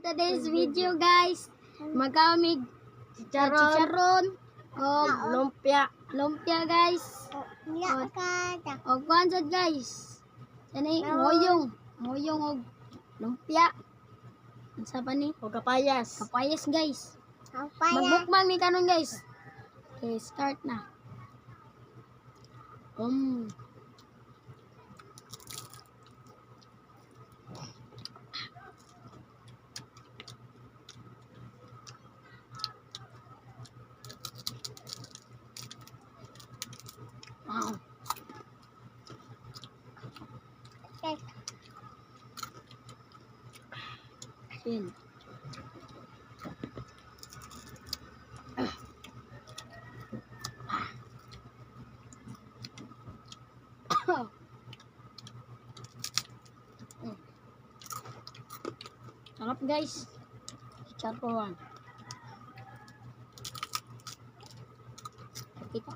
Today's video guys, magamig chicharon o lumpia guys. O kwanzad guys. Sani ngoyong og lumpia. Unsa pa ni? O kapayas. Kapayas guys. Magbukbang ni kanon guys. Okay, start na. Wow. Sin. Sarap guys. Chicharon. Kita.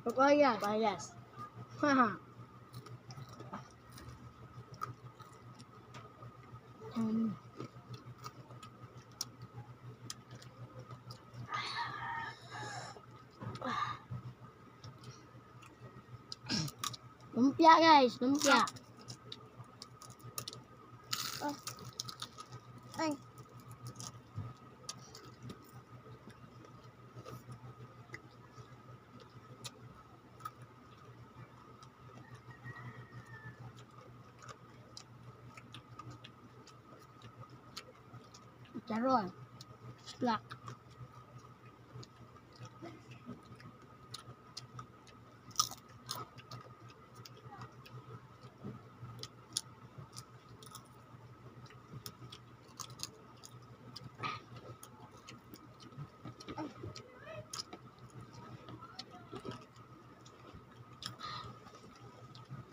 Kapayas. Haha. Lumpia guys, lumpia. Chicharon. Black.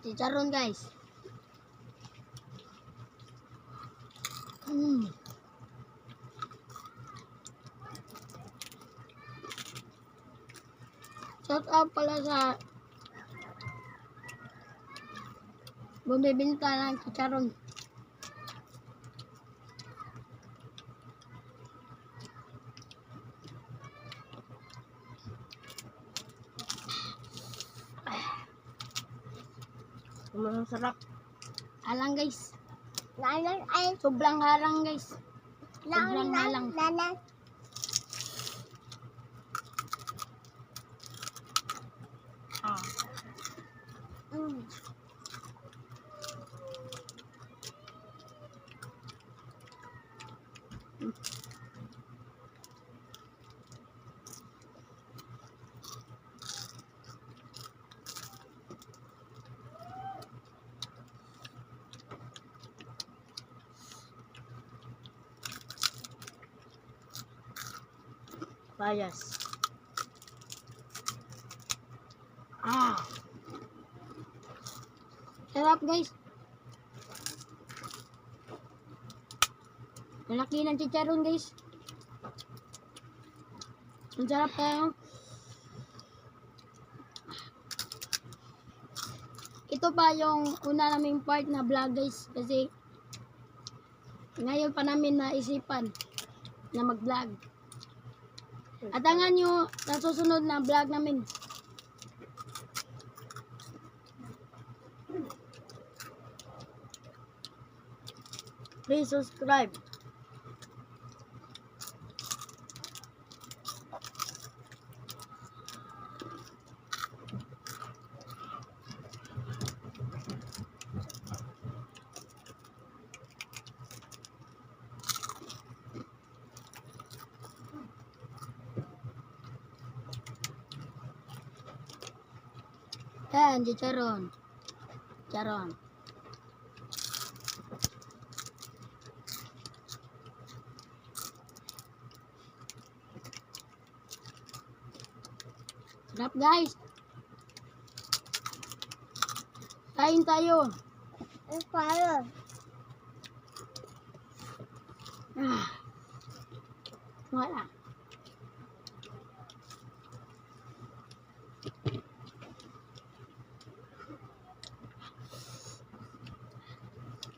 Chicharon guys. Shout out pala sa bumibinta ng chicharon. Masarap. Halang guys. Sobrang halang guys. Sobrang halang. Kapayas. Sarap guys. Malaki ng chicharon guys. Ang sarap kaya. Ito pa yung una naming part na vlog guys. Kasi ngayon pa namin naisipan na mag-vlog. Abangan nyo sa susunod na vlog namin. Please subscribe. Yan, chicharon. Chicharon. Sarap guys. Kain tayo. Wala.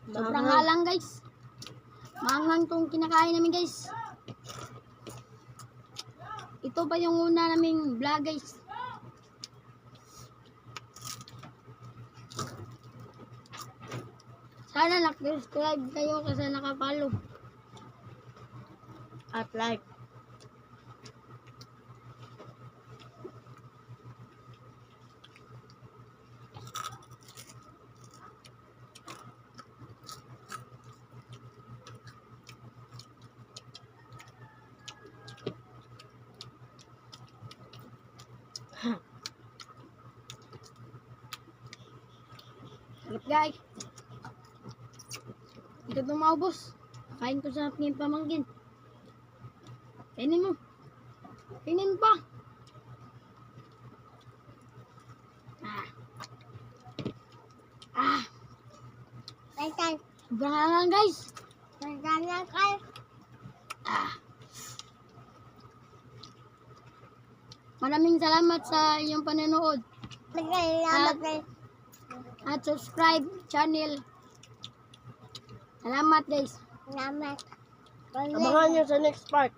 Sobrang halang guys. Maanghang tong kinakain namin guys. Ito pa yung una naming vlog guys. Sana nak-subscribe kayo kasi nakapalo. At like. Sarap guys. Ito itong maubos. Kain ko sa aking pamangkin. Kainin mo. Kainin pa. Ah. Sobrang hangang guys. Ah. Maraming salamat sa inyong panonood. At subscribe channel. Salamat guys. Abangan nyo sa next part.